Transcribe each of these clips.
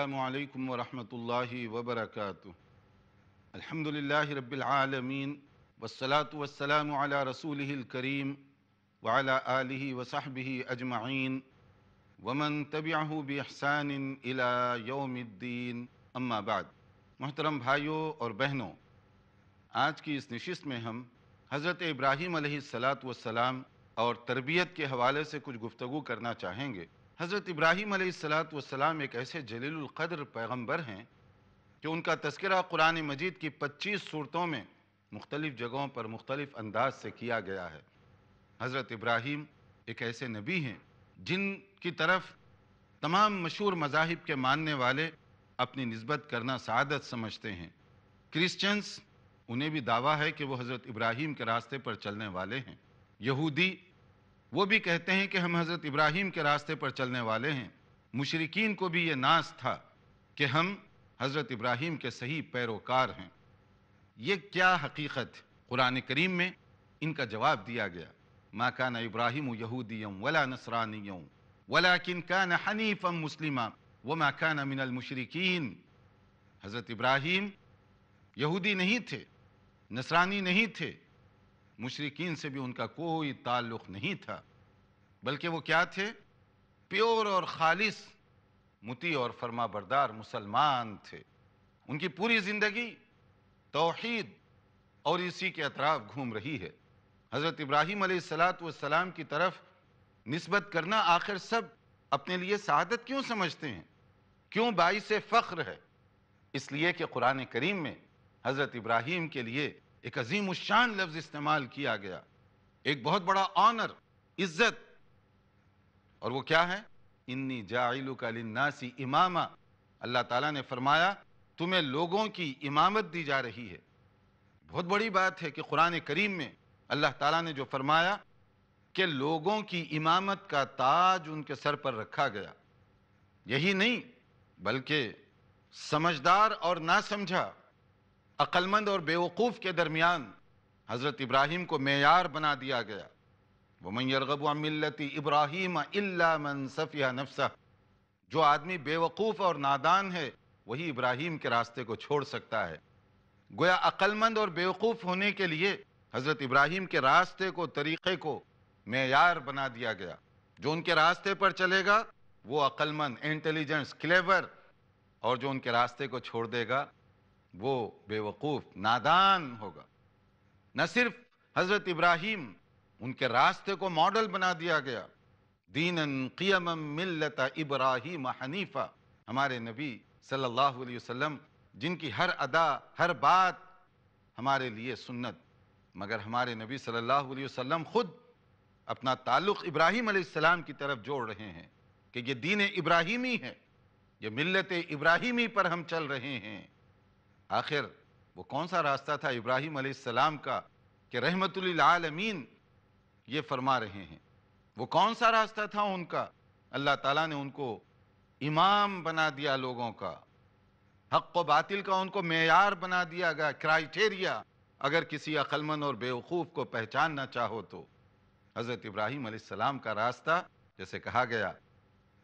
السلام علیکم ورحمۃ اللہ وبرکاتہ۔ الحمدللہ رب العالمین والصلاة والسلام علی رسولہ الکریم وعلی آلہ وصحبہ اجمعین ومن تبعہ بإحسان الی یوم الدین، اما بعد۔ محترم بھائیوں اور بہنوں، آج کی اس نشست میں ہم حضرت ابراہیم علیہ السلام اور تربیت کے حوالے سے کچھ گفتگو کرنا چاہیں گے۔ حضرت ابراہیم علیہ السلام ایک ایسے جلیل القدر پیغمبر ہیں کہ ان کا تذکرہ قرآن مجید کی 25 صورتوں میں مختلف جگہوں پر مختلف انداز سے کیا گیا ہے۔ حضرت ابراہیم ایک ایسے نبی ہیں جن کی طرف تمام مشہور مذاہب کے ماننے والے اپنی نسبت کرنا سعادت سمجھتے ہیں۔ کرسچنز، انہیں بھی دعویٰ ہے کہ وہ حضرت ابراہیم کے راستے پر چلنے والے ہیں۔ یہودی، وہ بھی کہتے ہیں کہ ہم حضرت ابراہیم کے راستے پر چلنے والے ہیں۔ مشرکین کو بھی یہ ناز تھا کہ ہم حضرت ابراہیم کے صحیح پیروکار ہیں۔ یہ کیا حقیقت؟ قرآن کریم میں ان کا جواب دیا گیا۔ ما کان ابراہیم یہودیا ولا نصرانیا ولکن کان حنیفا مسلما وما کان من المشرکین۔ حضرت ابراہیم یہودی نہیں تھے، نصرانی نہیں تھے، مشرکین سے بھی ان کا کوئی تعلق نہیں تھا، بلکہ وہ کیا تھے؟ پیور اور خالص مطیع اور فرما بردار مسلمان تھے۔ ان کی پوری زندگی توحید اور اسی کے اطراف گھوم رہی ہے۔ حضرت ابراہیم علیہ السلام کی طرف نسبت کرنا آخر سب اپنے لیے سعادت کیوں سمجھتے ہیں؟ کیوں باعث فخر ہے؟ اس لیے کہ قرآن کریم میں حضرت ابراہیم کے لیے ایک عظیم الشان لفظ استعمال کیا گیا، ایک بہت بڑا آنر، عزت، اور وہ کیا ہے؟ انی جاعلک للناس اماما۔ اللہ تعالیٰ نے فرمایا تمہیں لوگوں کی امامت دی جا رہی ہے۔ بہت بڑی بات ہے کہ قرآن کریم میں اللہ تعالیٰ نے جو فرمایا کہ لوگوں کی امامت کا تاج ان کے سر پر رکھا گیا، یہی نہیں بلکہ سمجھدار اور ناسمجھا، عقل مند اور بیوقوف کے درمیان حضرت ابراہیم کو معیار بنا دیا گیا۔ وَمَنْ يَرْغَبُ عَنْ مِلَّةِ إِبْرَاهِيمَ إِلَّا مَنْ سَفِهَ نَفْسَهُ۔ جو آدمی بے وقوف اور نادان ہے وہی ابراہیم کے راستے کو چھوڑ سکتا ہے۔ گویا عقل مند اور بیوقوف ہونے کے لیے حضرت ابراہیم کے راستے کو، طریقے کو معیار بنا دیا گیا۔ جو ان کے راستے پر چلے گا وہ عقل مند، انٹیلیجنس، کلیور، اور جو ان کے راستے کو چھوڑ دے گا وہ بے وقوف، نادان ہوگا۔ نہ صرف حضرت ابراہیم، ان کے راستے کو ماڈل بنا دیا گیا، دیناً قیما ملت ابراہیم حنیفہ۔ ہمارے نبی صلی اللہ علیہ وسلم جن کی ہر ادا، ہر بات ہمارے لیے سنت، مگر ہمارے نبی صلی اللہ علیہ وسلم خود اپنا تعلق ابراہیم علیہ السلام کی طرف جوڑ رہے ہیں کہ یہ دین ابراہیمی ہے، یہ ملت ابراہیمی پر ہم چل رہے ہیں۔ آخر وہ کون سا راستہ تھا ابراہیم علیہ السلام کا کہ رحمت للعالمین یہ فرما رہے ہیں؟ وہ کون سا راستہ تھا ان کا؟ اللہ تعالیٰ نے ان کو امام بنا دیا لوگوں کا، حق و باطل کا ان کو معیار بنا دیا گیا، کرائیٹیریا۔ اگر کسی عقل مند اور بیوقوف کو پہچاننا چاہو تو حضرت ابراہیم علیہ السلام کا راستہ، جیسے کہا گیا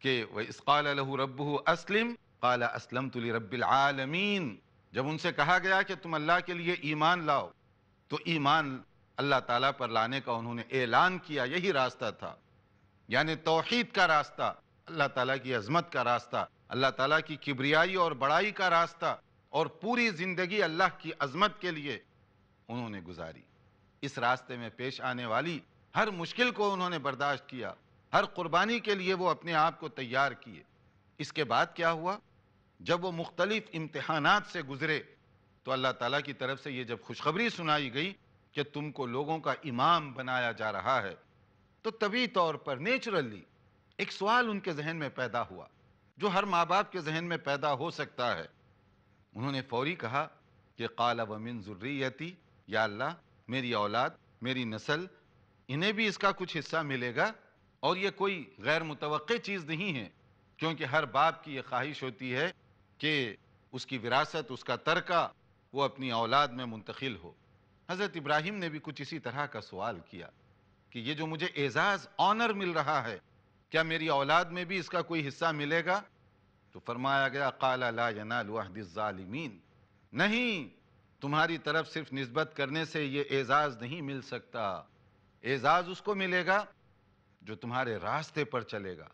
کہ وَإِذْ قَالَ لَهُ رَبُّهُ أَسْلِمْ قَالَ أَسْلَمْتُ لِرَبِّ الْعَالَمِينَ۔ جب ان سے کہا گیا کہ تم اللہ کے لیے ایمان لاؤ تو ایمان اللہ تعالیٰ پر لانے کا انہوں نے اعلان کیا۔ یہی راستہ تھا، یعنی توحید کا راستہ، اللہ تعالیٰ کی عظمت کا راستہ، اللہ تعالیٰ کی کبریائی اور بڑائی کا راستہ، اور پوری زندگی اللہ کی عظمت کے لیے انہوں نے گزاری۔ اس راستے میں پیش آنے والی ہر مشکل کو انہوں نے برداشت کیا، ہر قربانی کے لیے وہ اپنے آپ کو تیار کیے۔ اس کے بعد کیا ہوا؟ جب وہ مختلف امتحانات سے گزرے تو اللہ تعالیٰ کی طرف سے یہ جب خوشخبری سنائی گئی کہ تم کو لوگوں کا امام بنایا جا رہا ہے، تو طبعی طور پر نیچرلی ایک سوال ان کے ذہن میں پیدا ہوا جو ہر ماں باپ کے ذہن میں پیدا ہو سکتا ہے۔ انہوں نے فوری کہا کہ قال ومن ذریتی، یا اللہ میری اولاد، میری نسل، انہیں بھی اس کا کچھ حصہ ملے گا؟ اور یہ کوئی غیر متوقع چیز نہیں ہے، کیونکہ ہر باپ کی یہ خواہش ہوتی ہے کہ اس کی وراثت، اس کا ترکہ وہ اپنی اولاد میں منتقل ہو۔ حضرت ابراہیم نے بھی کچھ اسی طرح کا سوال کیا کہ یہ جو مجھے اعزاز، آنر مل رہا ہے، کیا میری اولاد میں بھی اس کا کوئی حصہ ملے گا؟ تو فرمایا گیا قال لا ینال عہد الظالمین، نہیں، تمہاری طرف صرف نسبت کرنے سے یہ اعزاز نہیں مل سکتا، اعزاز اس کو ملے گا جو تمہارے راستے پر چلے گا،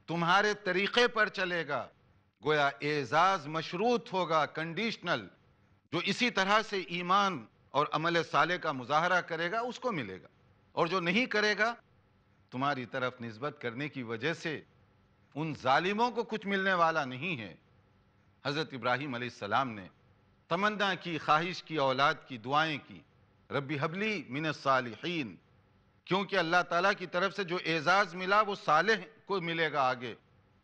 تمہارے طریقے پر چلے گا۔ گویا اعزاز مشروط ہوگا، کنڈیشنل، جو اسی طرح سے ایمان اور عمل صالح کا مظاہرہ کرے گا اس کو ملے گا، اور جو نہیں کرے گا تمہاری طرف نسبت کرنے کی وجہ سے ان ظالموں کو کچھ ملنے والا نہیں ہے۔ حضرت ابراہیم علیہ السلام نے تمنا کی، خواہش کی، اولاد کی، دعائیں کی، ربی حبلی من الصالحین، کیونکہ اللہ تعالیٰ کی طرف سے جو اعزاز ملا وہ صالح کو ملے گا، آگے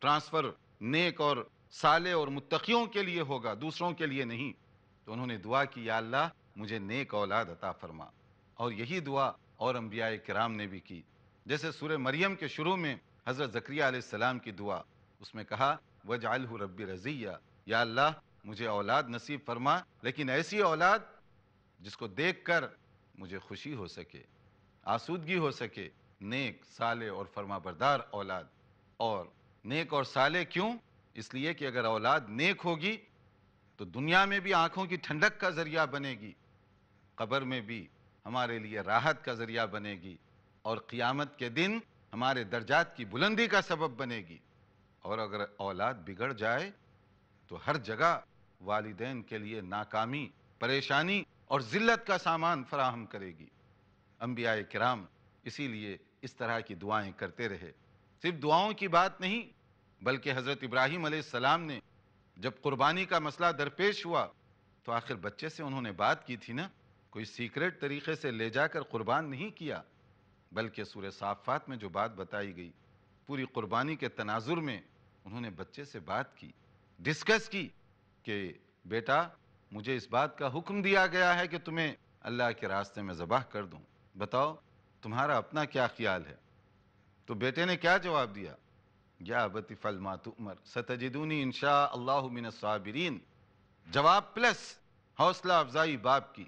ٹرانسفر نیک اور صالح اور متقیوں کے لیے ہوگا، دوسروں کے لیے نہیں۔ تو انہوں نے دعا کی، یا اللہ مجھے نیک اولاد عطا فرما، اور یہی دعا اور انبیاء کرام نے بھی کی۔ جیسے سورہ مریم کے شروع میں حضرت زکریا علیہ السلام کی دعا، اس میں کہا وَاجْعَلْهُ رَبِّ رَضِيًّا، یا اللہ مجھے اولاد نصیب فرما، لیکن ایسی اولاد جس کو دیکھ کر مجھے خوشی ہو سکے، آسودگی ہو سکے، نیک، صالح اور فرما بردار اولاد۔ اور نیک اور صالح کیوں؟ اس لیے کہ اگر اولاد نیک ہوگی تو دنیا میں بھی آنکھوں کی ٹھنڈک کا ذریعہ بنے گی، قبر میں بھی ہمارے لیے راحت کا ذریعہ بنے گی، اور قیامت کے دن ہمارے درجات کی بلندی کا سبب بنے گی۔ اور اگر اولاد بگڑ جائے تو ہر جگہ والدین کے لیے ناکامی، پریشانی اور ذلت کا سامان فراہم کرے گی۔ انبیاء کرام اسی لیے اس طرح کی دعائیں کرتے رہے۔ صرف دعاؤں کی بات نہیں، بلکہ حضرت ابراہیم علیہ السلام نے جب قربانی کا مسئلہ درپیش ہوا تو آخر بچے سے انہوں نے بات کی تھی نا، کوئی سیکریٹ طریقے سے لے جا کر قربان نہیں کیا، بلکہ سورہ صافات میں جو بات بتائی گئی، پوری قربانی کے تناظر میں انہوں نے بچے سے بات کی، ڈسکس کی کہ بیٹا مجھے اس بات کا حکم دیا گیا ہے کہ تمہیں اللہ کے راستے میں ذبح کر دوں، بتاؤ تمہارا اپنا کیا خیال ہے؟ تو بیٹے نے کیا جواب دیا؟ یا ابت افعل ما تؤمر ستجدونی انشاء اللہ من الصابرین۔ جواب پلس حوصلہ افزائی باپ کی،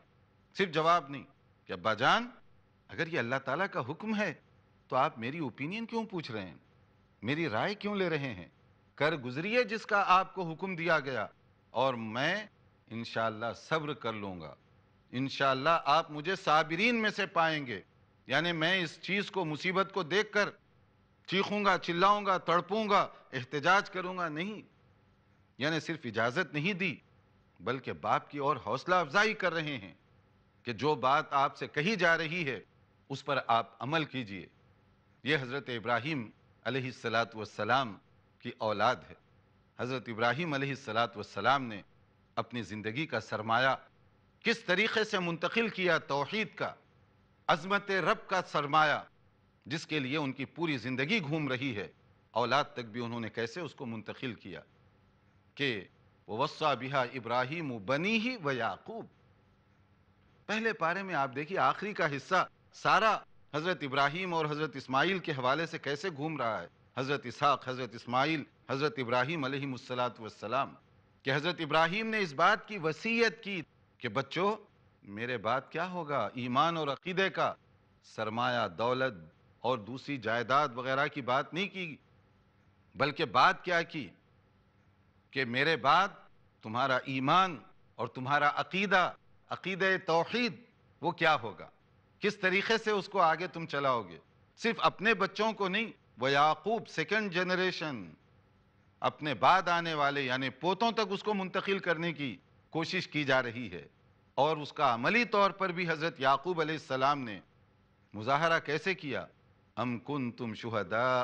صرف جواب نہیں کہ ابا جان اگر یہ اللہ تعالیٰ کا حکم ہے تو آپ میری اوپینین کیوں پوچھ رہے ہیں، میری رائے کیوں لے رہے ہیں؟ کر گزریے جس کا آپ کو حکم دیا گیا، اور میں انشاءاللہ صبر کر لوں گا، انشاءاللہ آپ مجھے صابرین میں سے پائیں گے۔ یعنی میں اس چیز کو، مصیبت کو دیکھ کر چیخوں گا، چلاؤں گا، تڑپوں گا، احتجاج کروں گا نہیں، یعنی صرف اجازت نہیں دی بلکہ باپ کی اور حوصلہ افزائی کر رہے ہیں کہ جو بات آپ سے کہی جا رہی ہے اس پر آپ عمل کیجئے۔ یہ حضرت ابراہیم علیہ السلام کی اولاد ہے۔ حضرت ابراہیم علیہ السلام نے اپنی زندگی کا سرمایہ کس طریقے سے منتقل کیا، توحید کا، عظمت رب کا سرمایہ جس کے لیے ان کی پوری زندگی گھوم رہی ہے، اولاد تک بھی انہوں نے کیسے اس کو منتقل کیا کہ وَوَصَّى بِهَا إِبْرَاهِيمُ بَنِيهِ وَيَعْقُوبُ۔ پہلے پارے میں آپ دیکھیے آخری کا حصہ سارا حضرت ابراہیم اور حضرت اسماعیل کے حوالے سے کیسے گھوم رہا ہے، حضرت اسحاق، حضرت اسماعیل، حضرت ابراہیم علیہ السلام، کہ حضرت ابراہیم نے اس بات کی وصیت کی کہ بچوں میرے بعد کیا ہوگا، ایمان اور عقیدے کا سرمایہ، دولت اور دوسری جائیداد وغیرہ کی بات نہیں کی، بلکہ بات کیا کی کہ میرے بعد تمہارا ایمان اور تمہارا عقیدہ، عقیدہ توحید، وہ کیا ہوگا، کس طریقے سے اس کو آگے تم چلاؤ گے۔ صرف اپنے بچوں کو نہیں، وہ یعقوب سیکنڈ جنریشن، اپنے بعد آنے والے یعنی پوتوں تک اس کو منتقل کرنے کی کوشش کی جا رہی ہے۔ اور اس کا عملی طور پر بھی حضرت یعقوب علیہ السلام نے مظاہرہ کیسے کیا؟ ام کنتم شہداء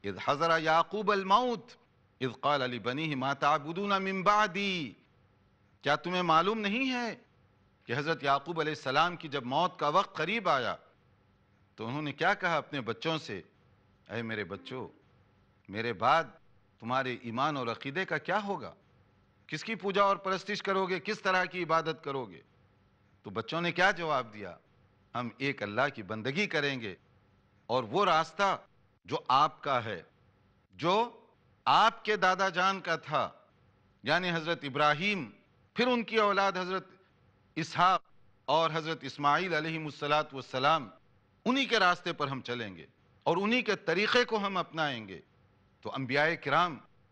اذ حضر یعقوب الموت اذ قال لبنیہ ما تعبدون من بعدی۔ کیا تمہیں معلوم نہیں ہے کہ حضرت یعقوب علیہ السلام کی جب موت کا وقت قریب آیا تو انہوں نے کیا کہا اپنے بچوں سے؟ اے میرے بچوں، میرے بعد تمہارے ایمان اور عقیدے کا کیا ہوگا؟ کس کی پوجا اور پرستش کرو گے؟ کس طرح کی عبادت کرو گے؟ تو بچوں نے کیا جواب دیا؟ ہم ایک اللہ کی بندگی کریں گے، اور وہ راستہ جو آپ کا ہے، جو آپ کے دادا جان کا تھا، یعنی حضرت ابراہیم، پھر ان کی اولاد حضرت اسحاق اور حضرت اسماعیل علیہ السلام، انہی کے راستے پر ہم چلیں گے اور انہی کے طریقے کو ہم اپنائیں گے۔ تو انبیاء کرام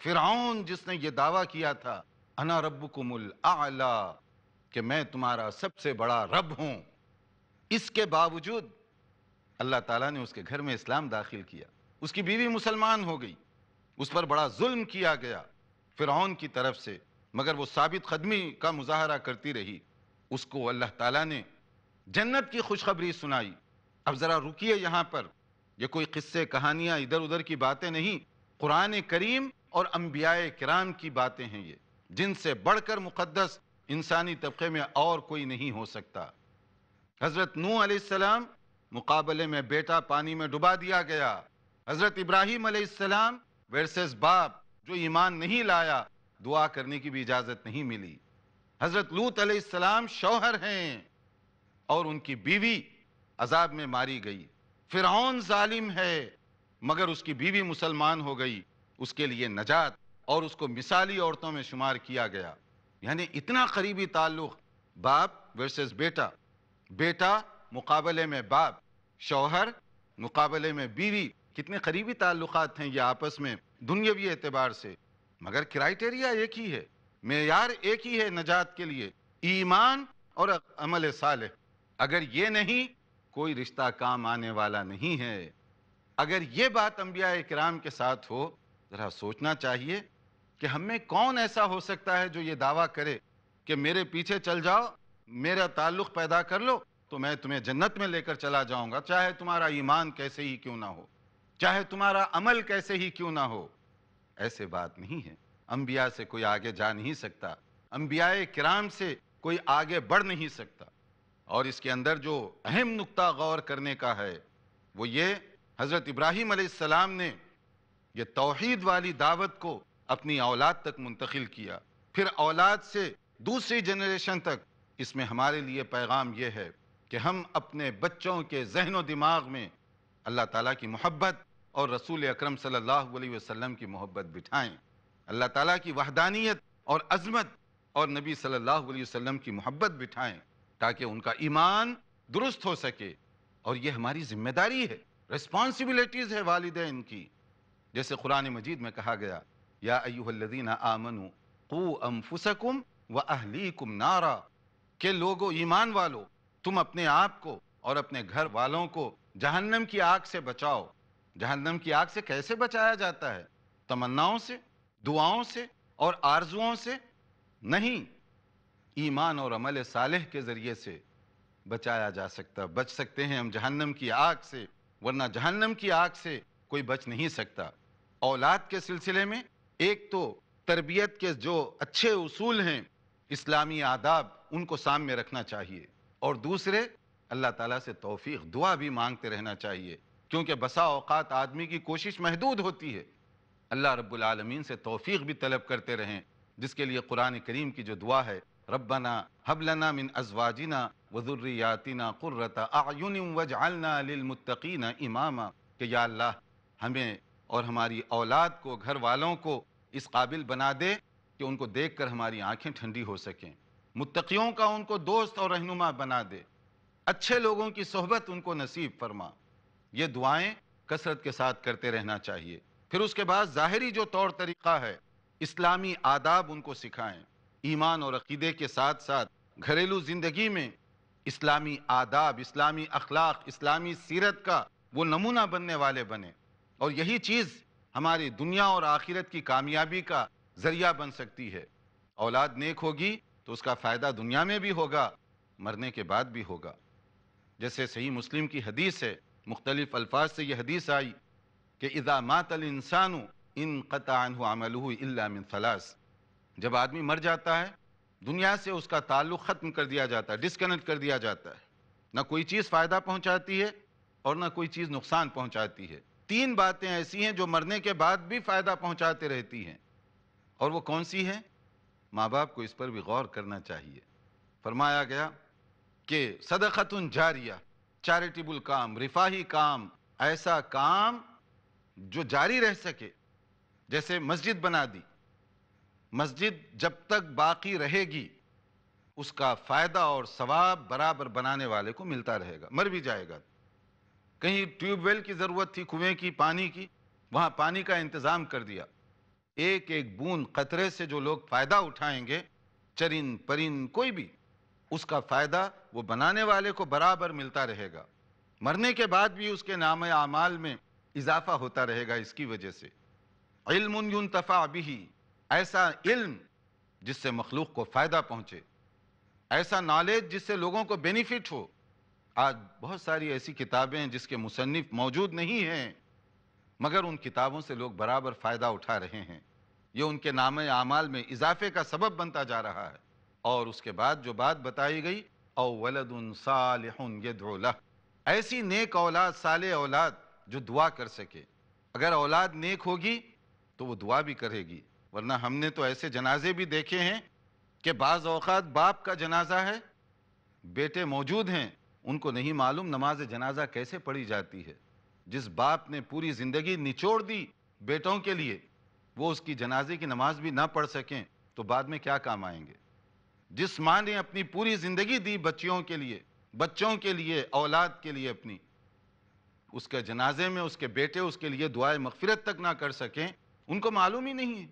فرعون جس نے یہ دعویٰ کیا تھا انا ربکم الاعلی کہ میں تمہارا سب سے بڑا رب ہوں، اس کے باوجود اللہ تعالیٰ نے اس کے گھر میں اسلام داخل کیا، اس کی بیوی مسلمان ہو گئی، اس پر بڑا ظلم کیا گیا فرعون کی طرف سے، مگر وہ ثابت قدمی کا مظاہرہ کرتی رہی، اس کو اللہ تعالیٰ نے جنت کی خوشخبری سنائی۔ اب ذرا رکیے یہاں پر، یہ کوئی قصے کہانیاں ادھر ادھر کی باتیں نہیں، قرآن کریم اور انبیاء کرام کی باتیں ہیں یہ، جن سے بڑھ کر مقدس انسانی طبقے میں اور کوئی نہیں ہو سکتا۔ حضرت نوح علیہ السلام مقابلے میں بیٹا پانی میں ڈبا دیا گیا، حضرت ابراہیم علیہ السلام ورسز باپ جو ایمان نہیں لایا، دعا کرنے کی بھی اجازت نہیں ملی۔ حضرت لوط علیہ السلام شوہر ہیں اور ان کی بیوی عذاب میں ماری گئی۔ فرعون ظالم ہے مگر اس کی بیوی مسلمان ہو گئی، اس کے لیے نجات اور اس کو مثالی عورتوں میں شمار کیا گیا۔ یعنی اتنا قریبی تعلق باپ ورسز بیٹا، بیٹا مقابلے میں باپ، شوہر مقابلے میں بیوی، کتنے قریبی تعلقات ہیں یہ آپس میں دنیاوی اعتبار سے، مگر کرائیٹیریا ایک ہی ہے، معیار ایک ہی ہے نجات کے لیے، ایمان اور عمل صالح۔ اگر یہ نہیں کوئی رشتہ کام آنے والا نہیں ہے۔ اگر یہ بات انبیاء کرام کے ساتھ ہو، ذرا سوچنا چاہیے کہ ہم میں کون ایسا ہو سکتا ہے جو یہ دعویٰ کرے کہ میرے پیچھے چل جاؤ، میرا تعلق پیدا کر لو تو میں تمہیں جنت میں لے کر چلا جاؤں گا، چاہے تمہارا ایمان کیسے ہی کیوں نہ ہو، چاہے تمہارا عمل کیسے ہی کیوں نہ ہو۔ ایسے بات نہیں ہے، انبیاء سے کوئی آگے جا نہیں سکتا، انبیاء کرام سے کوئی آگے بڑھ نہیں سکتا۔ اور اس کے اندر جو اہم نقطہ غور کرنے کا ہے وہ یہ، حضرت ابراہیم علیہ السلام نے یہ توحید والی دعوت کو اپنی اولاد تک منتقل کیا، پھر اولاد سے دوسری جنریشن تک۔ اس میں ہمارے لیے پیغام یہ ہے کہ ہم اپنے بچوں کے ذہن و دماغ میں اللہ تعالیٰ کی محبت اور رسول اکرم صلی اللہ علیہ وسلم کی محبت بٹھائیں، اللہ تعالیٰ کی وحدانیت اور عظمت اور نبی صلی اللہ علیہ وسلم کی محبت بٹھائیں تاکہ ان کا ایمان درست ہو سکے۔ اور یہ ہماری ذمہ داری ہے، ریسپانسبلٹیز ہے والدین کی، جیسے قرآن مجید میں کہا گیا یا ایھا الذین آمنوا قوا انفسکم واہلیکم نارا، کہ لوگو ایمان والو تم اپنے آپ کو اور اپنے گھر والوں کو جہنم کی آگ سے بچاؤ۔ جہنم کی آگ سے کیسے بچایا جاتا ہے؟ تمناؤں سے، دعاؤں سے اور آرزوؤں سے نہیں، ایمان اور عمل صالح کے ذریعے سے بچایا جا سکتا، بچ سکتے ہیں ہم جہنم کی آگ سے، ورنہ جہنم کی آگ سے کوئی بچ نہیں سکتا۔ اولاد کے سلسلے میں ایک تو تربیت کے جو اچھے اصول ہیں، اسلامی آداب، ان کو سامنے رکھنا چاہیے، اور دوسرے اللہ تعالیٰ سے توفیق دعا بھی مانگتے رہنا چاہیے، کیونکہ بسا اوقات آدمی کی کوشش محدود ہوتی ہے۔ اللہ رب العالمین سے توفیق بھی طلب کرتے رہیں، جس کے لیے قرآن کریم کی جو دعا ہے ربنا ہب لنا من ازواجنا وذریاتنا قرۃ اعین واجعلنا للمتقین اماما، کہ یا اللہ ہمیں اور ہماری اولاد کو، گھر والوں کو اس قابل بنا دے کہ ان کو دیکھ کر ہماری آنکھیں ٹھنڈی ہو سکیں، متقیوں کا ان کو دوست اور رہنما بنا دے، اچھے لوگوں کی صحبت ان کو نصیب فرما۔ یہ دعائیں کثرت کے ساتھ کرتے رہنا چاہیے۔ پھر اس کے بعد ظاہری جو طور طریقہ ہے، اسلامی آداب ان کو سکھائیں، ایمان اور عقیدے کے ساتھ ساتھ گھریلو زندگی میں اسلامی آداب، اسلامی اخلاق، اسلامی سیرت کا وہ نمونہ بننے والے بنے، اور یہی چیز ہماری دنیا اور آخرت کی کامیابی کا ذریعہ بن سکتی ہے۔ اولاد نیک ہوگی تو اس کا فائدہ دنیا میں بھی ہوگا، مرنے کے بعد بھی ہوگا۔ جیسے صحیح مسلم کی حدیث ہے، مختلف الفاظ سے یہ حدیث آئی کہ اذا مات الانسان انقطع عنہ عملہ الا من ثلاث، جب آدمی مر جاتا ہے دنیا سے اس کا تعلق ختم کر دیا جاتا ہے، ڈسکنیکٹ کر دیا جاتا ہے، نہ کوئی چیز فائدہ پہنچاتی ہے اور نہ کوئی چیز نقصان پہنچاتی ہے۔ تین باتیں ایسی ہیں جو مرنے کے بعد بھی فائدہ پہنچاتے رہتی ہیں، اور وہ کون سی ہیں؟ ماں باپ کو اس پر بھی غور کرنا چاہیے۔ فرمایا گیا کہ صدقۃ جاریہ، چیریٹیبل کام، رفاہی کام، ایسا کام جو جاری رہ سکے، جیسے مسجد بنا دی، مسجد جب تک باقی رہے گی اس کا فائدہ اور ثواب برابر بنانے والے کو ملتا رہے گا، مر بھی جائے گا۔ کہیں ٹیوب ویل کی ضرورت تھی، کنویں کی، پانی کی، وہاں پانی کا انتظام کر دیا، ایک ایک بوند قطرے سے جو لوگ فائدہ اٹھائیں گے، چرند پرند کوئی بھی، اس کا فائدہ وہ بنانے والے کو برابر ملتا رہے گا، مرنے کے بعد بھی اس کے نام اعمال میں اضافہ ہوتا رہے گا۔ اس کی وجہ سے علم ینتفع بہ، ایسا علم جس سے مخلوق کو فائدہ پہنچے، ایسا نالج جس سے لوگوں کو بینیفٹ ہو۔ آج بہت ساری ایسی کتابیں ہیں جس کے مصنف موجود نہیں ہیں، مگر ان کتابوں سے لوگ برابر فائدہ اٹھا رہے ہیں، یہ ان کے نام اعمال میں اضافے کا سبب بنتا جا رہا ہے۔ اور اس کے بعد جو بات بتائی گئی، او ولد صالح یدعو لہ، ایسی نیک اولاد، صالح اولاد جو دعا کر سکے۔ اگر اولاد نیک ہوگی تو وہ دعا بھی کرے گی، ورنہ ہم نے تو ایسے جنازے بھی دیکھے ہیں کہ بعض اوقات باپ کا جنازہ ہے، بیٹے موجود ہیں، ان کو نہیں معلوم نماز جنازہ کیسے پڑھی جاتی ہے۔ جس باپ نے پوری زندگی نچوڑ دی بیٹوں کے لیے، وہ اس کی جنازے کی نماز بھی نہ پڑھ سکیں تو بعد میں کیا کام آئیں گے؟ جس ماں نے اپنی پوری زندگی دی بچوں کے لیے، اولاد کے لیے اپنی، اس کے جنازے میں اس کے بیٹے اس کے لیے دعائے مغفرت تک نہ کر سکیں، ان کو معلوم ہی نہیں ہے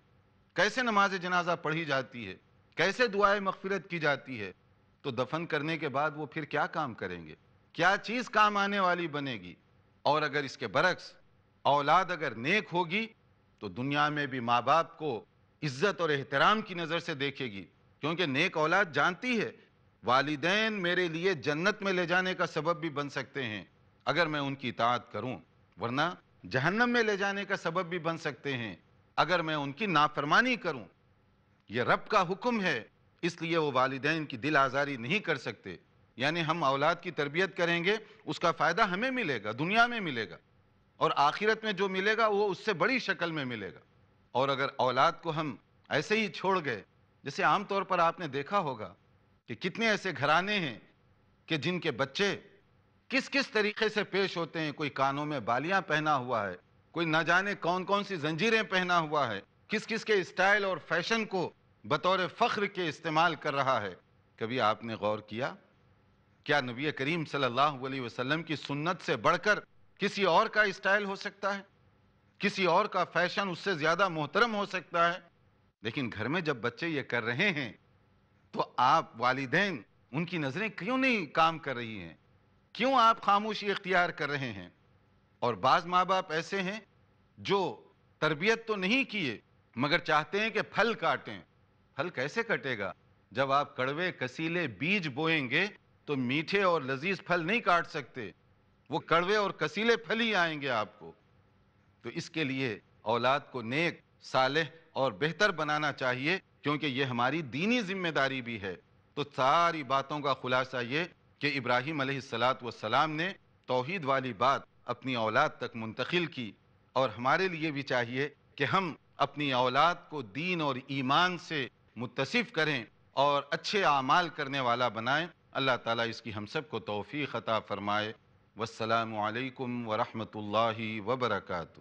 کیسے نماز جنازہ پڑھی جاتی ہے، کیسے دعائے مغفرت کی جاتی ہے، تو دفن کرنے کے بعد وہ پھر کیا کام کریں گے؟ کیا چیز کام آنے والی بنے گی؟ اور اگر اس کے برعکس اولاد اگر نیک ہوگی تو دنیا میں بھی ماں باپ کو عزت اور احترام کی نظر سے دیکھے گی، کیونکہ نیک اولاد جانتی ہے والدین میرے لیے جنت میں لے جانے کا سبب بھی بن سکتے ہیں اگر میں ان کی اطاعت کروں، ورنہ جہنم میں لے جانے کا سبب بھی بن سکتے ہیں اگر میں ان کی نافرمانی کروں۔ یہ رب کا حکم ہے، اس لیے وہ والدین کی دل آزاری نہیں کر سکتے۔ یعنی ہم اولاد کی تربیت کریں گے، اس کا فائدہ ہمیں ملے گا، دنیا میں ملے گا، اور آخرت میں جو ملے گا وہ اس سے بڑی شکل میں ملے گا۔ اور اگر اولاد کو ہم ایسے ہی چھوڑ گئے، جیسے عام طور پر آپ نے دیکھا ہوگا کہ کتنے ایسے گھرانے ہیں کہ جن کے بچے کس طریقے سے پیش ہوتے ہیں، کوئی کانوں میں بالیاں پہنا ہوا ہے، کوئی نہ جانے کون سی زنجیریں پہنا ہوا ہے، کس کے اسٹائل اور فیشن کو بطور فخر کے استعمال کر رہا ہے۔ کبھی آپ نے غور کیا نبی کریم صلی اللہ علیہ وسلم کی سنت سے بڑھ کر کسی اور کا اسٹائل ہو سکتا ہے؟ کسی اور کا فیشن اس سے زیادہ محترم ہو سکتا ہے؟ لیکن گھر میں جب بچے یہ کر رہے ہیں تو آپ والدین، ان کی نظریں کیوں نہیں کام کر رہی ہیں؟ کیوں آپ خاموشی اختیار کر رہے ہیں؟ اور بعض ماں باپ ایسے ہیں جو تربیت تو نہیں کیے مگر چاہتے ہیں کہ پھل کاٹیں۔ پھل کیسے کٹے گا؟ جب آپ کڑوے کسیلے بیج بوئیں گے تو میٹھے اور لذیذ پھل نہیں کاٹ سکتے، وہ کڑوے اور کسیلے پھل ہی آئیں گے آپ کو۔ تو اس کے لیے اولاد کو نیک، صالح اور بہتر بنانا چاہیے، کیونکہ یہ ہماری دینی ذمہ داری بھی ہے۔ تو ساری باتوں کا خلاصہ یہ کہ ابراہیم علیہ السلام نے توحید والی بات اپنی اولاد تک منتقل کی، اور ہمارے لیے بھی چاہیے کہ ہم اپنی اولاد کو دین اور ایمان سے متصف کریں اور اچھے اعمال کرنے والا بنائیں۔ اللہ تعالیٰ اس کی ہم سب کو توفیق عطا فرمائے۔ والسلام علیکم ورحمۃ اللہ وبرکاتہ۔